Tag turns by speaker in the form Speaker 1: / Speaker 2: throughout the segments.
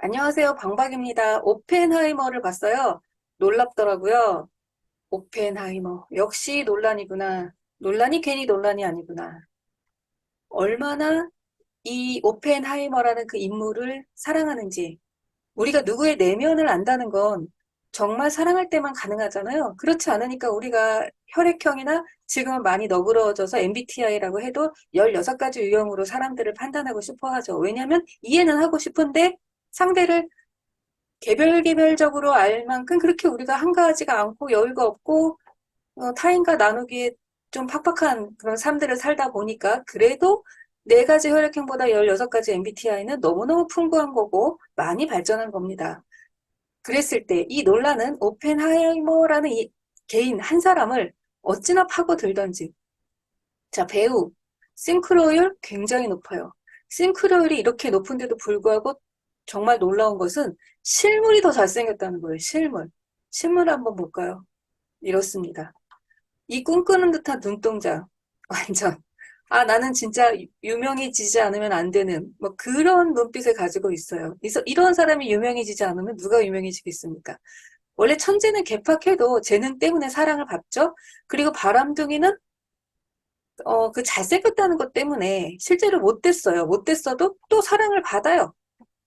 Speaker 1: 안녕하세요. 방박입니다. 오펜하이머를 봤어요. 놀랍더라고요. 오펜하이머. 역시 논란이구나. 논란이 괜히 논란이 아니구나. 얼마나 이 오펜하이머라는 그 인물을 사랑하는지. 우리가 누구의 내면을 안다는 건 정말 사랑할 때만 가능하잖아요. 그렇지 않으니까 우리가 혈액형이나 지금은 많이 너그러워져서 MBTI라고 해도 16가지 유형으로 사람들을 판단하고 싶어 하죠. 왜냐하면 이해는 하고 싶은데 상대를 개별적으로 알 만큼 그렇게 우리가 한가하지가 않고 여유가 없고 타인과 나누기에 좀 팍팍한 그런 삶들을 살다 보니까 그래도 4가지 혈액형보다 16가지 MBTI는 너무너무 풍부한 거고 많이 발전한 겁니다. 그랬을 때 이 논란은 오펜하이머라는 이 개인 한 사람을 어찌나 파고들던지. 자, 배우 싱크로율 굉장히 높아요. 싱크로율이 이렇게 높은데도 불구하고 정말 놀라운 것은 실물이 더 잘생겼다는 거예요. 실물. 실물 한번 볼까요? 이렇습니다. 이 꿈꾸는 듯한 눈동자. 완전. 아, 나는 진짜 유명해지지 않으면 안 되는 뭐 그런 눈빛을 가지고 있어요. 그래서 이런 사람이 유명해지지 않으면 누가 유명해지겠습니까? 원래 천재는 개팍해도 재능 때문에 사랑을 받죠. 그리고 바람둥이는 그 잘생겼다는 것 때문에 실제로 못됐어요. 못됐어도 또 사랑을 받아요.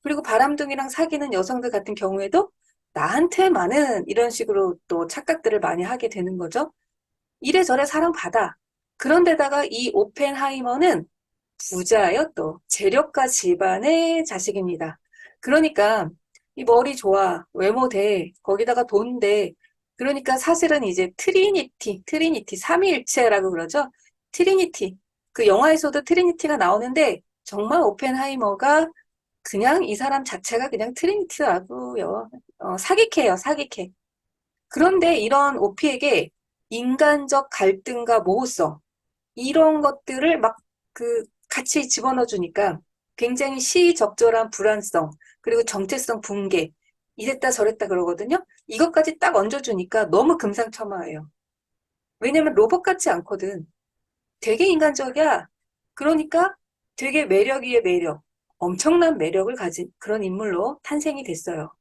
Speaker 1: 그리고 바람둥이랑 사귀는 여성들 같은 경우에도 나한테만은 이런 식으로 또 착각들을 많이 하게 되는 거죠. 이래저래 사랑받아. 그런데다가 이 오펜하이머는 부자예요, 또. 재력가 집안의 자식입니다. 그러니까 이 머리 좋아, 외모 돼, 거기다가 돈 돼. 그러니까 사실은 이제 트리니티, 삼위일체라고 그러죠. 트리니티. 그 영화에서도 트리니티가 나오는데 정말 오펜하이머가 그냥 이 사람 자체가 그냥 트리니티라고요. 사기캐예요, 사기캐. 그런데 이런 오피에게 인간적 갈등과 모호성, 이런 것들을 막 같이 집어넣어 주니까 굉장히 시의적절한 불안성, 그리고 정체성 붕괴, 이랬다 저랬다 그러거든요. 이것까지 딱 얹어주니까 너무 금상첨화예요. 왜냐면 로봇 같지 않거든. 되게 인간적이야. 그러니까 되게 매력 위에 매력, 엄청난 매력을 가진 그런 인물로 탄생이 됐어요.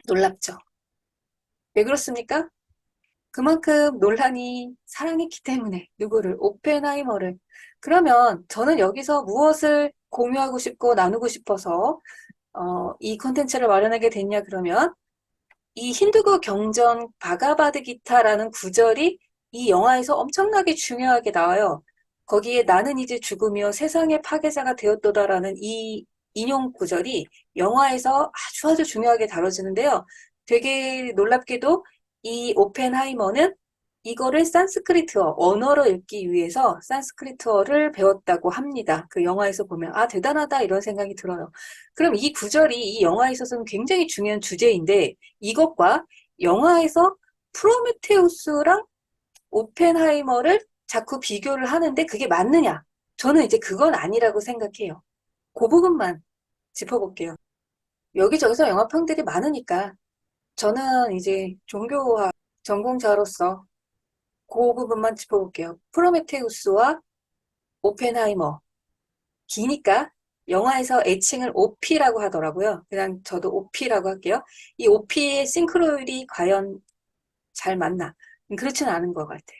Speaker 1: 놀랍죠? 왜 그렇습니까? 그만큼 논란이 사랑했기 때문에 누구를 오펜하이머를 그러면 저는 여기서 무엇을 공유하고 싶고 나누고 싶어서 이 콘텐츠를 마련하게 됐냐 그러면 이 힌두교 경전 바가바드 기타라는 구절이 이 영화에서 엄청나게 중요하게 나와요. 거기에 나는 이제 죽으며 세상의 파괴자가 되었도다라는 이 인용 구절이 영화에서 아주 아주 중요하게 다뤄지는데요. 되게 놀랍게도 이 오펜하이머는 이거를 산스크리트어, 언어로 읽기 위해서 산스크리트어를 배웠다고 합니다. 그 영화에서 보면 아 대단하다 이런 생각이 들어요. 그럼 이 구절이 이 영화에 있어서는 굉장히 중요한 주제인데 이것과 영화에서 프로메테우스랑 오펜하이머를 자꾸 비교를 하는데 그게 맞느냐? 저는 이제 그건 아니라고 생각해요. 그 부분만 짚어볼게요. 여기저기서 영화평들이 많으니까 저는 이제 종교학 전공자로서 그 부분만 짚어볼게요. 프로메테우스와 오펜하이머. 기니까 영화에서 애칭을 오피라고 하더라고요. 그냥 저도 오피라고 할게요. 이 오피의 싱크로율이 과연 잘 맞나? 그렇지는 않은 것 같아요.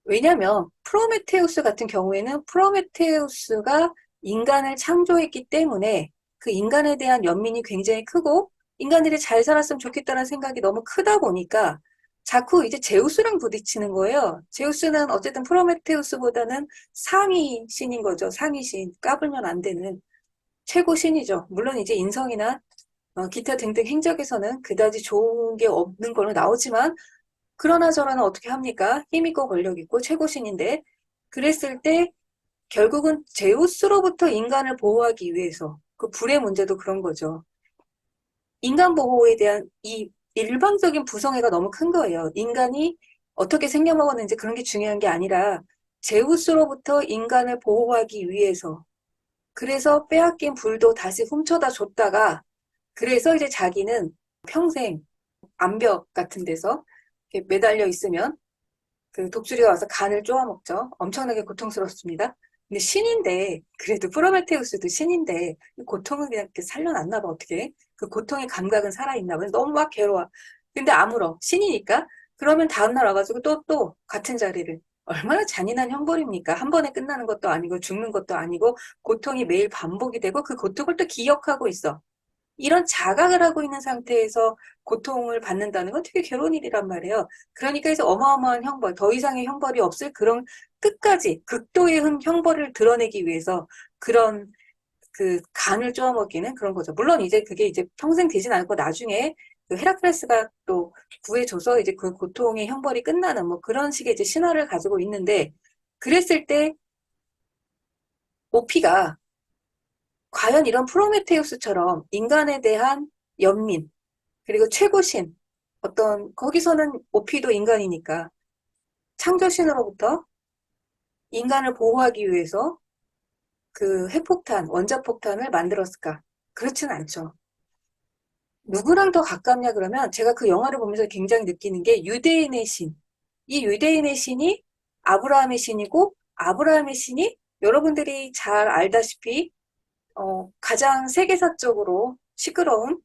Speaker 1: 왜냐하면 프로메테우스 같은 경우에는 프로메테우스가 인간을 창조했기 때문에 그 인간에 대한 연민이 굉장히 크고 인간들이 잘 살았으면 좋겠다는 생각이 너무 크다 보니까 자꾸 이제 제우스랑 부딪히는 거예요. 제우스는 어쨌든 프로메테우스보다는 상위 신인 거죠. 상위 신. 까불면 안 되는 최고 신이죠. 물론 이제 인성이나 기타 등등 행적에서는 그다지 좋은 게 없는 걸로 나오지만 그러나 저러나 어떻게 합니까? 힘 있고 권력 있고 최고신인데 그랬을 때 결국은 제우스로부터 인간을 보호하기 위해서 그 불의 문제도 그런 거죠. 인간 보호에 대한 이 일방적인 부성애가 너무 큰 거예요. 인간이 어떻게 생겨먹었는지 그런 게 중요한 게 아니라 제우스로부터 인간을 보호하기 위해서 그래서 빼앗긴 불도 다시 훔쳐다 줬다가 그래서 이제 자기는 평생 암벽 같은 데서 매달려 있으면 그 독수리가 와서 간을 쪼아먹죠. 엄청나게 고통스럽습니다. 근데 신인데, 그래도 프로메테우스도 신인데, 고통은 그냥 이렇게 살려놨나 봐, 어떻게. 그 고통의 감각은 살아있나 봐. 너무 막 괴로워. 근데 아물어. 신이니까. 그러면 다음날 와가지고 또 같은 자리를. 얼마나 잔인한 형벌입니까? 한 번에 끝나는 것도 아니고, 죽는 것도 아니고, 고통이 매일 반복이 되고, 그 고통을 또 기억하고 있어. 이런 자각을 하고 있는 상태에서 고통을 받는다는 건 되게 괴로운 일이란 말이에요. 그러니까 이제 어마어마한 형벌, 더 이상의 형벌이 없을 그런 끝까지 극도의 형벌을 드러내기 위해서 그런 그 간을 쪼아먹기는 그런 거죠. 물론 이제 그게 이제 평생 되진 않고 나중에 그 헤라클레스가 또 구해줘서 이제 그 고통의 형벌이 끝나는 뭐 그런 식의 이제 신화를 가지고 있는데 그랬을 때 오피가 과연 이런 프로메테우스처럼 인간에 대한 연민, 그리고 최고신, 거기서는 오피도 인간이니까 창조신으로부터 인간을 보호하기 위해서 그 핵폭탄, 원자폭탄을 만들었을까? 그렇진 않죠. 누구랑 더 가깝냐 그러면 제가 그 영화를 보면서 굉장히 느끼는 게 유대인의 신. 이 유대인의 신이 아브라함의 신이고 아브라함의 신이 여러분들이 잘 알다시피 가장 세계사적으로 시끄러운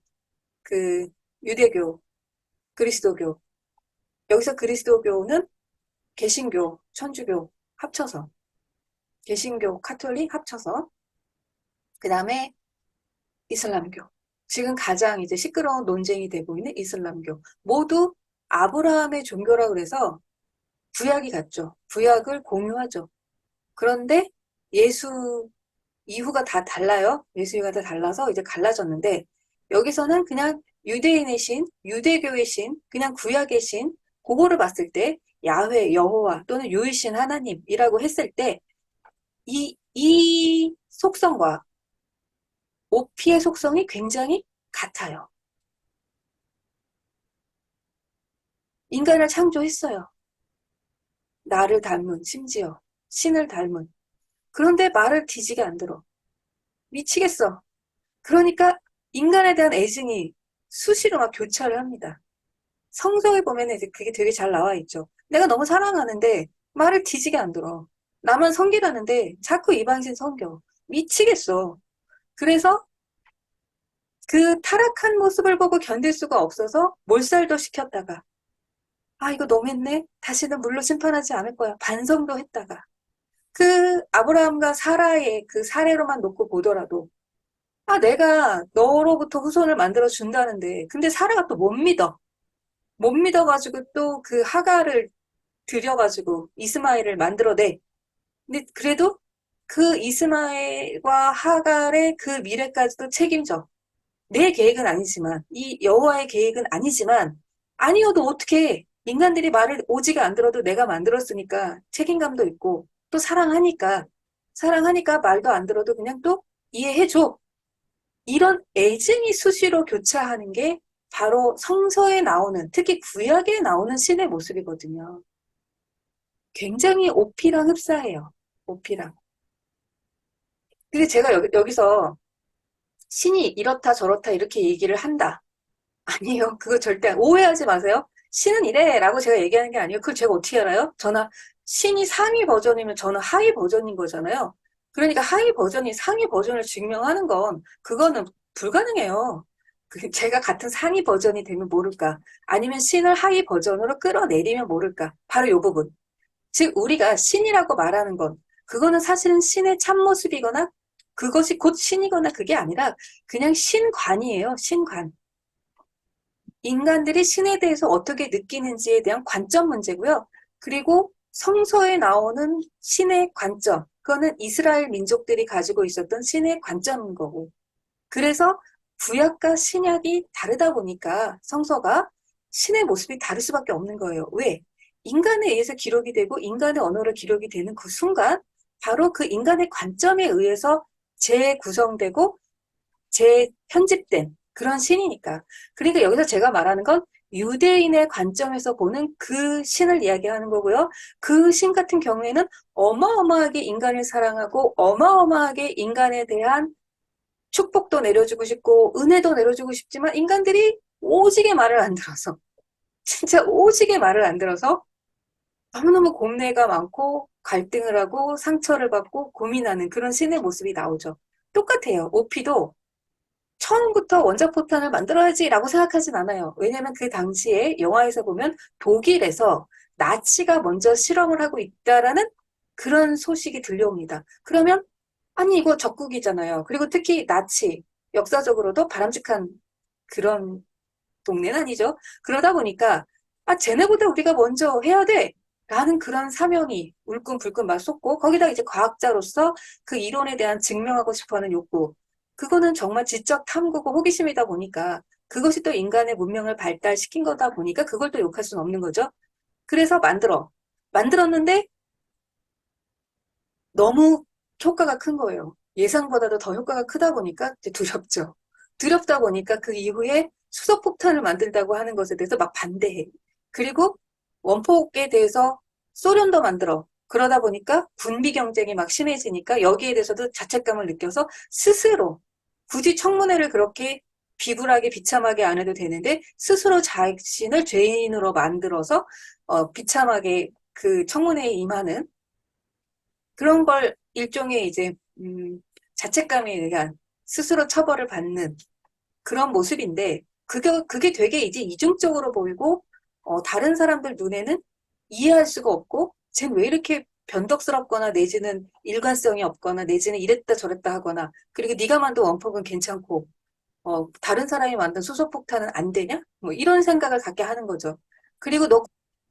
Speaker 1: 그 유대교, 그리스도교. 여기서 그리스도교는 개신교, 천주교 합쳐서, 개신교, 카톨릭 합쳐서, 그 다음에 이슬람교. 지금 가장 이제 시끄러운 논쟁이 되고 있는 이슬람교. 모두 아브라함의 종교라 그래서 구약이 같죠. 구약을 공유하죠. 그런데 예수 이후가 다 달라요. 예수 이후가 다 달라서 이제 갈라졌는데 여기서는 그냥 유대인의 신, 유대교의 신, 그냥 구약의 신, 그거를 봤을 때 야훼, 여호와 또는 유일신 하나님이라고 했을 때 이 속성과 오피의 속성이 굉장히 같아요. 인간을 창조했어요. 나를 닮은, 심지어 신을 닮은. 그런데 말을 뒤지게 안 들어. 미치겠어. 그러니까 인간에 대한 애증이 수시로 막 교차를 합니다. 성서에 보면 이제 그게 되게 잘 나와 있죠. 내가 너무 사랑하는데 말을 뒤지게 안 들어. 나만 섬기라는데 자꾸 이방신 섬겨. 미치겠어. 그래서 그 타락한 모습을 보고 견딜 수가 없어서 몰살도 시켰다가 아 이거 너무했네. 다시는 물로 심판하지 않을 거야. 반성도 했다가 그 아브라함과 사라의 그 사례로만 놓고 보더라도 아 내가 너로부터 후손을 만들어 준다는데 근데 사라가 또 못 믿어. 못 믿어가지고 또 그 하가를 들여가지고 이스마엘을 만들어내. 근데 그래도 그 이스마엘과 하갈의 그 미래까지도 책임져. 내 계획은 아니지만, 이 여호와의 계획은 아니지만, 아니어도 어떻게 인간들이 말을 오지게 안 들어도 내가 만들었으니까 책임감도 있고, 또 사랑하니까 말도 안 들어도 그냥 또 이해해줘. 이런 애증이 수시로 교차하는 게 바로 성서에 나오는, 특히 구약에 나오는 신의 모습이거든요. 굉장히 오피랑 흡사해요. 오피랑. 근데 제가 여기서 신이 이렇다 저렇다 이렇게 얘기를 한다. 아니에요. 그거 절대 오해하지 마세요. 신은 이래 라고 제가 얘기하는 게 아니에요. 그걸 제가 어떻게 알아요? 신이 상위 버전이면 저는 하위 버전인 거잖아요. 그러니까 하위 버전이 상위 버전을 증명하는 건 그거는 불가능해요. 제가 같은 상위 버전이 되면 모를까? 아니면 신을 하위 버전으로 끌어내리면 모를까? 바로 이 부분. 즉 우리가 신이라고 말하는 건 그거는 사실은 신의 참모습이거나 그것이 곧 신이거나 그게 아니라 그냥 신관이에요. 신관. 인간들이 신에 대해서 어떻게 느끼는지에 대한 관점 문제고요. 그리고 성서에 나오는 신의 관점. 그거는 이스라엘 민족들이 가지고 있었던 신의 관점인 거고. 그래서 구약과 신약이 다르다 보니까 성서가 신의 모습이 다를 수밖에 없는 거예요. 왜? 인간에 의해서 기록이 되고 인간의 언어로 기록이 되는 그 순간 바로 그 인간의 관점에 의해서 재구성되고 재편집된 그런 신이니까. 그러니까 여기서 제가 말하는 건 유대인의 관점에서 보는 그 신을 이야기하는 거고요. 그 신 같은 경우에는 어마어마하게 인간을 사랑하고 어마어마하게 인간에 대한 축복도 내려주고 싶고 은혜도 내려주고 싶지만 인간들이 오지게 말을 안 들어서 진짜 오지게 말을 안 들어서 너무너무 곰뇌가 많고 갈등을 하고 상처를 받고 고민하는 그런 신의 모습이 나오죠. 똑같아요. 오피도 처음부터 원자폭탄을 만들어야지라고 생각하진 않아요. 왜냐하면 그 당시에 영화에서 보면 독일에서 나치가 먼저 실험을 하고 있다라는 그런 소식이 들려옵니다. 그러면 아니 이거 적국이잖아요. 그리고 특히 나치 역사적으로도 바람직한 그런 동네는 아니죠. 그러다 보니까 아 쟤네보다 우리가 먼저 해야 돼. 라는 그런 사명이 울끈불끈 막 솟고 거기다 이제 과학자로서 그 이론에 대한 증명하고 싶어하는 욕구 그거는 정말 지적 탐구고 호기심이다 보니까 그것이 또 인간의 문명을 발달시킨 거다 보니까 그걸 또 욕할 수는 없는 거죠. 그래서 만들었는데 너무 효과가 큰 거예요. 예상보다도 더 효과가 크다 보니까 이제 두렵죠. 두렵다 보니까 그 이후에 수소폭탄을 만들다고 하는 것에 대해서 막 반대해. 그리고 원폭에 대해서 소련도 만들어. 그러다 보니까 군비 경쟁이 막 심해지니까 여기에 대해서도 자책감을 느껴서 스스로 굳이 청문회를 그렇게 비굴하게 비참하게 안 해도 되는데 스스로 자신을 죄인으로 만들어서 비참하게 그 청문회에 임하는 그런 걸 일종의 이제 자책감에 의한 스스로 처벌을 받는 그런 모습인데 그게 되게 이제 이중적으로 보이고 다른 사람들 눈에는 이해할 수가 없고 쟨 왜 이렇게 변덕스럽거나 내지는 일관성이 없거나 내지는 이랬다 저랬다 하거나 그리고 네가 만든 원폭은 괜찮고 다른 사람이 만든 수소폭탄은 안 되냐? 뭐 이런 생각을 갖게 하는 거죠. 그리고 너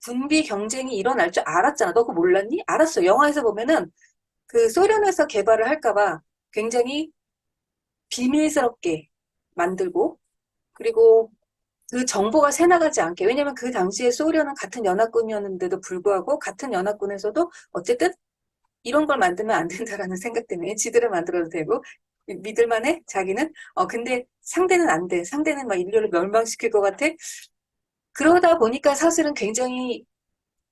Speaker 1: 군비 경쟁이 일어날 줄 알았잖아. 너 그거 몰랐니? 알았어. 영화에서 보면은 그 소련에서 개발을 할까봐 굉장히 비밀스럽게 만들고 그리고 그 정보가 새나가지 않게 왜냐면 그 당시에 소련은 같은 연합군이었는데도 불구하고 같은 연합군에서도 어쨌든 이런 걸 만들면 안 된다라는 생각 때문에 지들을 만들어도 되고 믿을만해 자기는 근데 상대는 안 돼. 상대는 막 인류를 멸망시킬 것 같아. 그러다 보니까 사실은 굉장히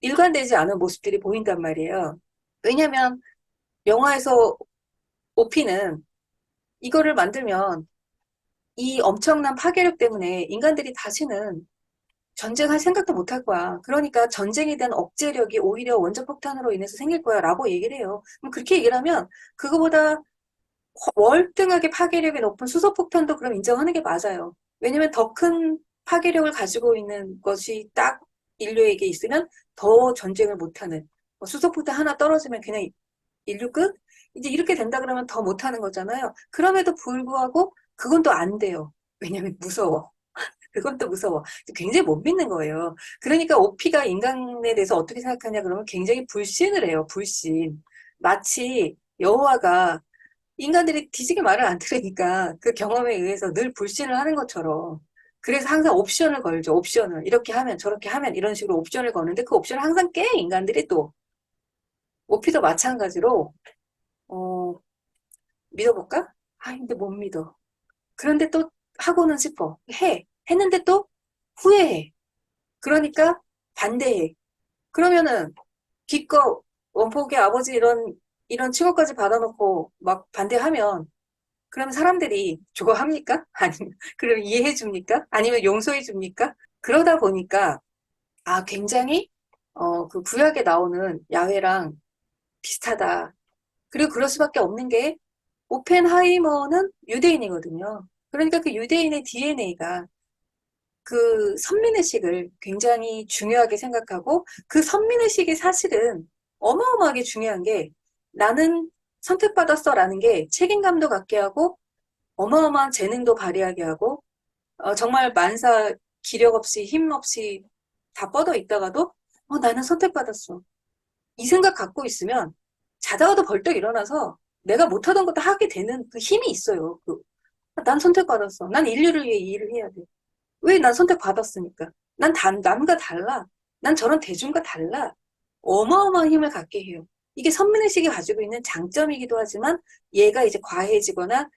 Speaker 1: 일관되지 않은 모습들이 보인단 말이에요. 왜냐면 영화에서 오피는 이거를 만들면 이 엄청난 파괴력 때문에 인간들이 다시는 전쟁할 생각도 못 할 거야. 그러니까 전쟁에 대한 억제력이 오히려 원자폭탄으로 인해서 생길 거야 라고 얘기를 해요. 그럼 그렇게 얘기를 하면 그거보다 월등하게 파괴력이 높은 수소폭탄도 그럼 인정하는 게 맞아요. 왜냐면 더 큰 파괴력을 가지고 있는 것이 딱 인류에게 있으면 더 전쟁을 못하는 수소폭탄 하나 떨어지면 그냥 인류 끝? 이제 이렇게 된다 그러면 더 못하는 거잖아요. 그럼에도 불구하고 그건 또 안 돼요. 왜냐면 무서워. 그건 또 무서워. 굉장히 못 믿는 거예요. 그러니까 오피가 인간에 대해서 어떻게 생각하냐 그러면 굉장히 불신을 해요. 불신. 마치 여호와가 인간들이 뒤지게 말을 안 들으니까 그 경험에 의해서 늘 불신을 하는 것처럼 그래서 항상 옵션을 걸죠. 옵션을. 이렇게 하면 저렇게 하면 이런 식으로 옵션을 거는데 그 옵션을 항상 깨 인간들이 또. 오피도 마찬가지로 어, 믿어볼까? 아, 근데 못 믿어. 그런데 또 하고는 싶어. 해. 했는데 또 후회해. 그러니까 반대해. 그러면은 기껏 원폭의 아버지 이런 칭호까지 받아놓고 막 반대하면 그러면 사람들이 좋아합니까? 아니면 그럼 이해해 줍니까? 아니면 용서해 줍니까? 그러다 보니까 굉장히 그 구약에 나오는 야훼랑 비슷하다. 그리고 그럴 수밖에 없는 게 오펜하이머는 유대인이거든요. 그러니까 그 유대인의 DNA가 그 선민의식을 굉장히 중요하게 생각하고 그 선민의식이 사실은 어마어마하게 중요한 게 나는 선택받았어라는 게 책임감도 갖게 하고 어마어마한 재능도 발휘하게 하고 정말 만사 기력 없이 힘 없이 다 뻗어 있다가도 나는 선택받았어. 이 생각 갖고 있으면 자다가도 벌떡 일어나서 내가 못하던 것도 하게 되는 그 힘이 있어요. 난 선택받았어. 난 인류를 위해 이 일을 해야 돼. 왜 난 선택받았으니까. 남과 달라. 난 저런 대중과 달라. 어마어마한 힘을 갖게 해요. 이게 선민의식이 가지고 있는 장점이기도 하지만 얘가 이제 과해지거나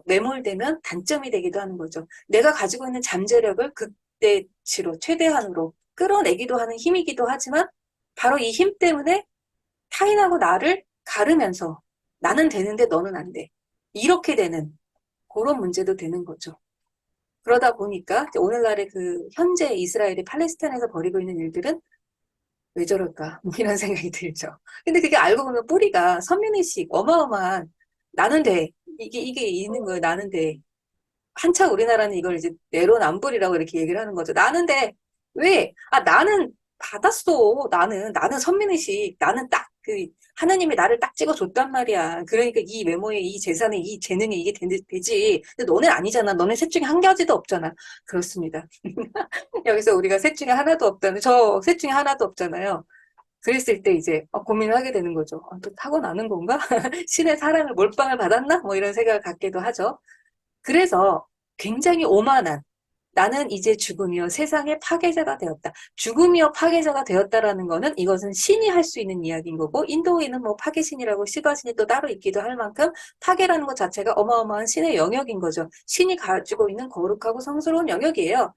Speaker 1: 매몰되면 단점이 되기도 하는 거죠. 내가 가지고 있는 잠재력을 극대치로 최대한으로 끌어내기도 하는 힘이기도 하지만 바로 이 힘 때문에 타인하고 나를 가르면서 나는 되는데 너는 안 돼. 이렇게 되는 그런 문제도 되는 거죠. 그러다 보니까 오늘날의 그 현재 이스라엘이 팔레스타인에서 벌이고 있는 일들은 왜 저럴까? 뭐 이런 생각이 들죠. 근데 그게 알고 보면 뿌리가 선민의식, 어마어마한 나는 돼. 이게 있는 거예요. 나는 돼. 한창 우리나라는 이걸 이제 내로남불이라고 이렇게 얘기를 하는 거죠. 나는데 왜? 아 나는 받았어. 나는 선민의식. 나는 딱 그 하나님이 나를 딱 찍어줬단 말이야. 그러니까 이 외모에 이 재산에 이 재능에 이게 되지. 근데 너네 아니잖아. 너네 셋 중에 한 가지도 없잖아. 그렇습니다. 여기서 우리가 셋 중에 하나도 없다는 저 셋 중에 하나도 없잖아요. 그랬을 때 이제 고민을 하게 되는 거죠. 또 타고나는 건가? 신의 사랑을 몰빵을 받았나? 뭐 이런 생각을 갖기도 하죠. 그래서 굉장히 오만한 나는 이제 죽음이요 세상의 파괴자가 되었다. 죽음이요 파괴자가 되었다라는 거는 이것은 신이 할 수 있는 이야기인 거고 인도에는 뭐 파괴신이라고 시바신이 또 따로 있기도 할 만큼 파괴라는 것 자체가 어마어마한 신의 영역인 거죠. 신이 가지고 있는 거룩하고 성스러운 영역이에요.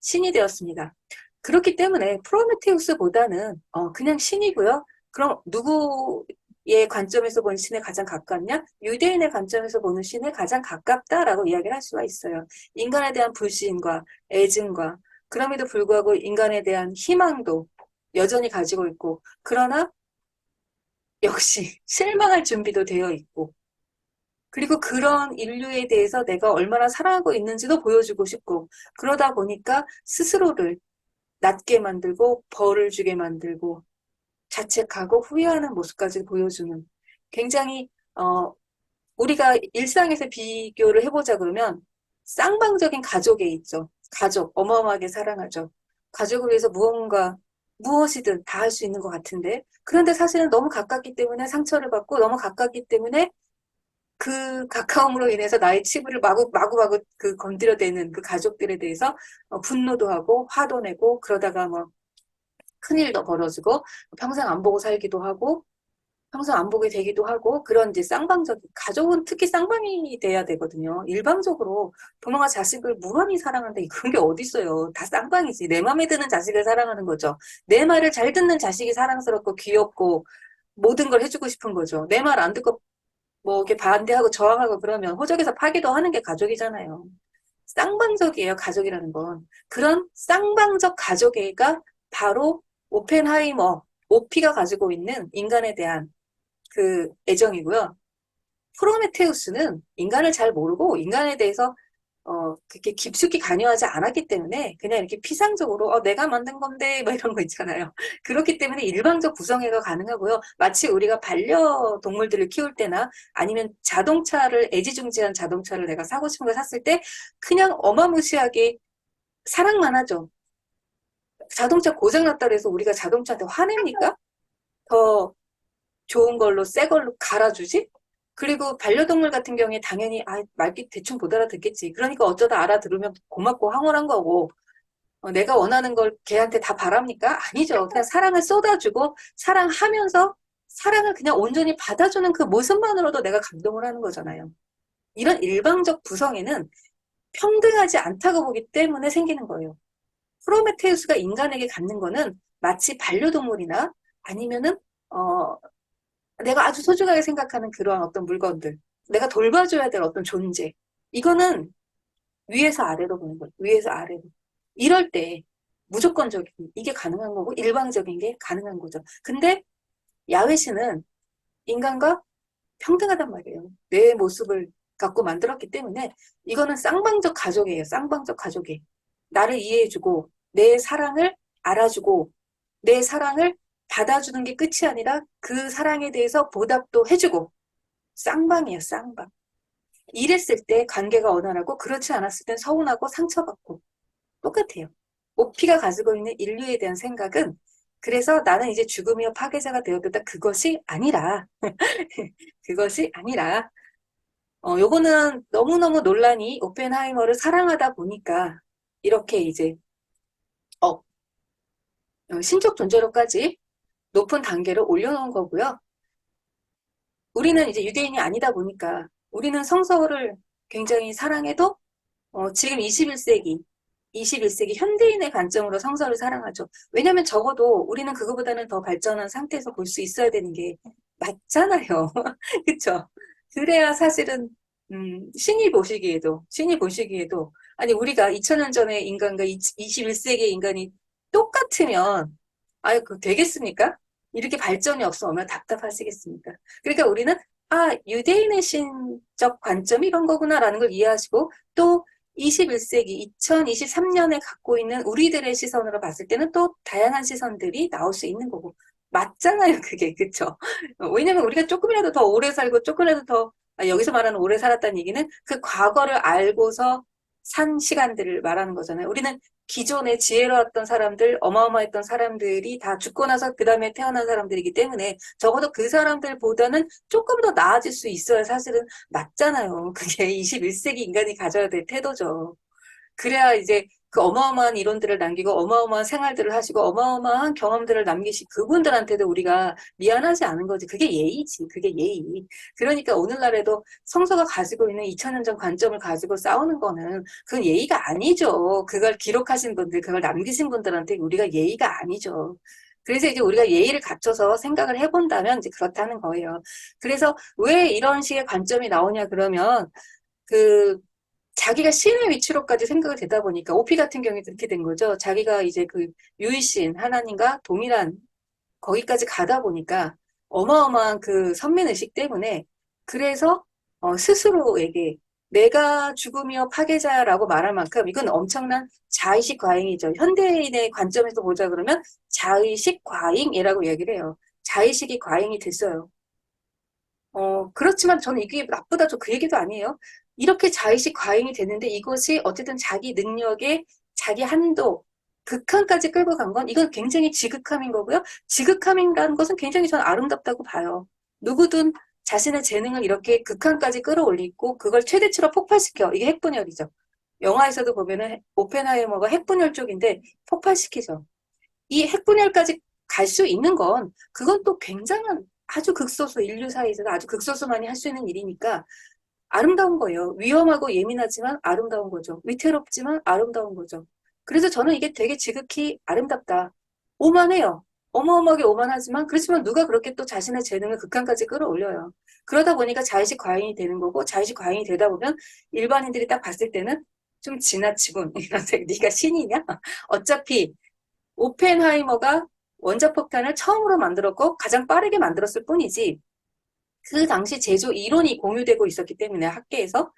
Speaker 1: 신이 되었습니다. 그렇기 때문에 프로메테우스보다는 그냥 신이고요. 그럼 누구의 관점에서 보는 신에 가장 가깝냐? 유대인의 관점에서 보는 신에 가장 가깝다라고 이야기를 할 수가 있어요. 인간에 대한 불신과 애증과 그럼에도 불구하고 인간에 대한 희망도 여전히 가지고 있고 그러나 역시 실망할 준비도 되어 있고 그리고 그런 인류에 대해서 내가 얼마나 사랑하고 있는지도 보여주고 싶고 그러다 보니까 스스로를 낮게 만들고 벌을 주게 만들고 자책하고 후회하는 모습까지 보여주는 굉장히 우리가 일상에서 비교를 해보자 그러면 쌍방적인 가족에 있죠. 가족 어마어마하게 사랑하죠. 가족을 위해서 무엇이든 다 할 수 있는 것 같은데 그런데 사실은 너무 가깝기 때문에 상처를 받고 너무 가깝기 때문에 그 가까움으로 인해서 나의 치부를 마구마구 그 건드려대는 그 가족들에 대해서 분노도 하고 화도 내고 그러다가 뭐 큰일도 벌어지고 평생 안 보고 살기도 하고 평생 안 보게 되기도 하고 그런 이제 쌍방적인 가족은 특히 쌍방이 돼야 되거든요. 일방적으로 부모가 자식을 무한히 사랑하는데 그런 게 어디 있어요. 다 쌍방이지. 내 마음에 드는 자식을 사랑하는 거죠. 내 말을 잘 듣는 자식이 사랑스럽고 귀엽고 모든 걸 해주고 싶은 거죠. 내 말 안 듣고 뭐 이렇게 반대하고 저항하고 그러면 호적에서 파기도 하는 게 가족이잖아요. 쌍방적이에요, 가족이라는 건. 그런 쌍방적 가족애가 바로 오펜하이머, 오피가 가지고 있는 인간에 대한 그 애정이고요. 프로메테우스는 인간을 잘 모르고 인간에 대해서 그렇게 깊숙이 관여하지 않았기 때문에 그냥 이렇게 피상적으로 내가 만든 건데 뭐 이런 거 있잖아요. 그렇기 때문에 일방적 구성애가 가능하고요. 마치 우리가 반려동물들을 키울 때나 아니면 자동차를 애지중지한 자동차를 내가 사고 싶은 걸 샀을 때 그냥 어마무시하게 사랑만 하죠. 자동차 고장났다 그래서 우리가 자동차한테 화냅니까? 더 좋은 걸로 새 걸로 갈아주지? 그리고 반려동물 같은 경우에 당연히 말귀 대충 못 알아듣겠지. 그러니까 어쩌다 알아들으면 고맙고 황홀한 거고 내가 원하는 걸 걔한테 다 바랍니까? 아니죠. 그냥 사랑을 쏟아주고 사랑하면서 사랑을 그냥 온전히 받아주는 그 모습만으로도 내가 감동을 하는 거잖아요. 이런 일방적 구성에는 평등하지 않다고 보기 때문에 생기는 거예요. 프로메테우스가 인간에게 갖는 거는 마치 반려동물이나 아니면은 내가 아주 소중하게 생각하는 그러한 어떤 물건들, 내가 돌봐줘야 될 어떤 존재. 이거는 위에서 아래로 보는 거예요. 위에서 아래로. 이럴 때 무조건적인 이게 가능한 거고 일방적인 게 가능한 거죠. 근데 야훼신은 인간과 평등하단 말이에요. 내 모습을 갖고 만들었기 때문에 이거는 쌍방적 가족이에요. 쌍방적 가족이. 나를 이해해주고 내 사랑을 알아주고 내 사랑을 받아주는 게 끝이 아니라 그 사랑에 대해서 보답도 해주고 쌍방이에요. 쌍방. 이랬을 때 관계가 원활하고 그렇지 않았을 땐 서운하고 상처받고 똑같아요. 오피가 가지고 있는 인류에 대한 생각은 그래서 나는 이제 죽음이요 파괴자가 되었다 그것이 아니라 그것이 아니라 요거는 너무너무 논란이 오펜하이머를 사랑하다 보니까 이렇게 이제 어, 신적 존재로까지 높은 단계로 올려놓은 거고요. 우리는 이제 유대인이 아니다 보니까 우리는 성서를 굉장히 사랑해도 지금 21세기 현대인의 관점으로 성서를 사랑하죠. 왜냐하면 적어도 우리는 그거보다는 더 발전한 상태에서 볼 수 있어야 되는 게 맞잖아요. 그쵸? 그래야 사실은 신이 보시기에도 아니 우리가 2000년 전의 인간과 21세기의 인간이 똑같으면 아유, 그 되겠습니까? 이렇게 발전이 없으면 얼마나 답답하시겠습니까? 그러니까 우리는, 아, 유대인의 신적 관점이 이런 거구나라는 걸 이해하시고, 또 21세기, 2023년에 갖고 있는 우리들의 시선으로 봤을 때는 또 다양한 시선들이 나올 수 있는 거고. 맞잖아요, 그게. 그쵸? 왜냐면 우리가 조금이라도 더 오래 살고, 조금이라도 더, 여기서 말하는 오래 살았다는 얘기는 그 과거를 알고서 산 시간들을 말하는 거잖아요. 우리는 기존에 지혜로웠던 사람들, 어마어마했던 사람들이 다 죽고 나서 그 다음에 태어난 사람들이기 때문에 적어도 그 사람들보다는 조금 더 나아질 수 있어야 사실은 맞잖아요. 그게 21세기 인간이 가져야 될 태도죠. 그래야 이제 그 어마어마한 이론들을 남기고 어마어마한 생활들을 하시고 어마어마한 경험들을 남기신 그분들한테도 우리가 미안하지 않은 거지. 그게 예의지. 그게 예의. 그러니까 오늘날에도 성서가 가지고 있는 2000년 전 관점을 가지고 싸우는 거는 그건 예의가 아니죠. 그걸 기록하신 분들, 그걸 남기신 분들한테 우리가 예의가 아니죠. 그래서 이제 우리가 예의를 갖춰서 생각을 해본다면 이제 그렇다는 거예요. 그래서 왜 이런 식의 관점이 나오냐 그러면 그 자기가 신의 위치로까지 생각을 되다 보니까 오피 같은 경우에 그렇게 된 거죠. 자기가 이제 그 유일신 하나님과 동일한 거기까지 가다 보니까 어마어마한 그 선민의식 때문에 그래서 스스로에게 내가 죽음이요 파괴자라고 말할 만큼 이건 엄청난 자의식 과잉이죠. 현대인의 관점에서 보자 그러면 자의식 과잉이라고 얘기를 해요. 자의식이 과잉이 됐어요. 그렇지만 저는 이게 나쁘다, 저 그 얘기도 아니에요. 이렇게 자의식 과잉이 되는데 이것이 어쨌든 자기 능력의 자기 한도, 극한까지 끌고 간 건 이건 굉장히 지극함인 거고요. 지극함이라는 것은 굉장히 저는 아름답다고 봐요. 누구든 자신의 재능을 이렇게 극한까지 끌어올리고 그걸 최대치로 폭발시켜. 이게 핵분열이죠. 영화에서도 보면은 오펜하이머가 핵분열 쪽인데 폭발시키죠. 이 핵분열까지 갈 수 있는 건 그건 또 굉장한 아주 극소수 인류 사이에서는 아주 극소수만이 할 수 있는 일이니까 아름다운 거예요. 위험하고 예민하지만 아름다운 거죠. 위태롭지만 아름다운 거죠. 그래서 저는 이게 되게 지극히 아름답다. 오만해요. 어마어마하게 오만하지만 그렇지만 누가 그렇게 또 자신의 재능을 극한까지 끌어올려요. 그러다 보니까 자의식 과잉이 되는 거고 자의식 과잉이 되다 보면 일반인들이 딱 봤을 때는 좀 지나치군. 이런데 네가 신이냐? 어차피 오펜하이머가 원자폭탄을 처음으로 만들었고 가장 빠르게 만들었을 뿐이지 그 당시 제조 이론이 공유되고 있었기 때문에 학계에서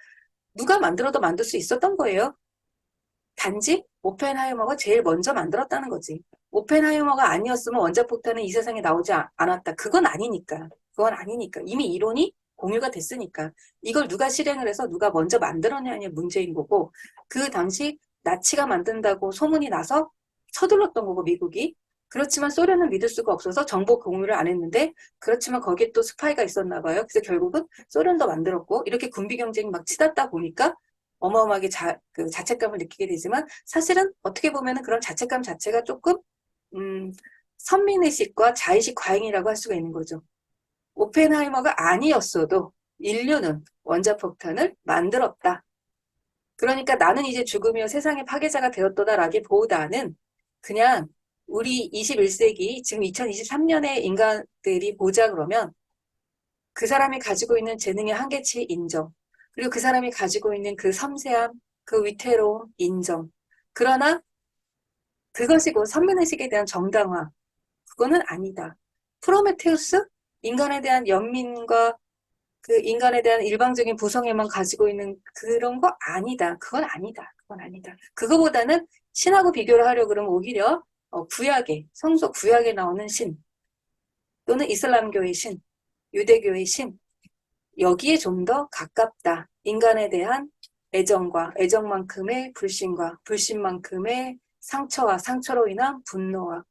Speaker 1: 누가 만들어도 만들 수 있었던 거예요. 단지 오펜하이머가 제일 먼저 만들었다는 거지. 오펜하이머가 아니었으면 원자폭탄은 이 세상에 나오지 않았다. 그건 아니니까. 그건 아니니까. 이미 이론이 공유가 됐으니까. 이걸 누가 실행을 해서 누가 먼저 만들었냐의 문제인 거고 그 당시 나치가 만든다고 소문이 나서 서둘렀던 거고 미국이. 그렇지만 소련은 믿을 수가 없어서 정보 공유를 안 했는데 그렇지만 거기에 또 스파이가 있었나 봐요. 그래서 결국은 소련도 만들었고 이렇게 군비 경쟁이 막 치닫다 보니까 어마어마하게 그 자책감을 느끼게 되지만 사실은 어떻게 보면은 그런 자책감 자체가 조금 선민의식과 자의식 과잉이라고 할 수가 있는 거죠. 오펜하이머가 아니었어도 인류는 원자폭탄을 만들었다. 그러니까 나는 이제 죽으며 세상의 파괴자가 되었도다라기보다는 그냥 우리 21세기 지금 2023년의 인간들이 보자 그러면 그 사람이 가지고 있는 재능의 한계치 인정. 그리고 그 사람이 가지고 있는 그 섬세함, 그 위태로움 인정. 그러나 그것이 곧 선민의식에 대한 정당화. 그거는 아니다. 프로메테우스? 인간에 대한 연민과 그 인간에 대한 일방적인 부성애만 가지고 있는 그런 거 아니다. 그건 아니다. 그건 아니다. 그거보다는 신하고 비교를 하려고 그러면 오히려 구약에, 성서 구약에 나오는 신 또는 이슬람교의 신, 유대교의 신 여기에 좀 더 가깝다. 인간에 대한 애정과 애정만큼의 불신과 불신만큼의 상처와 상처로 인한 분노와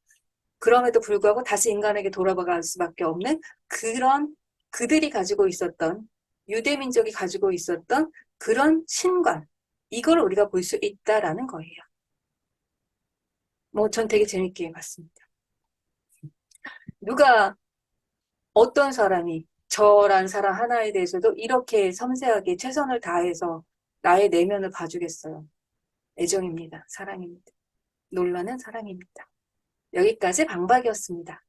Speaker 1: 그럼에도 불구하고 다시 인간에게 돌아갈 수밖에 없는 그런 그들이 가지고 있었던 유대민족이 가지고 있었던 그런 신관 이걸 우리가 볼 수 있다라는 거예요. 뭐 전 되게 재밌게 봤습니다. 누가 어떤 사람이 저란 사람 하나에 대해서도 이렇게 섬세하게 최선을 다해서 나의 내면을 봐주겠어요. 애정입니다. 사랑입니다. 놀라는 사랑입니다. 여기까지 방박이었습니다.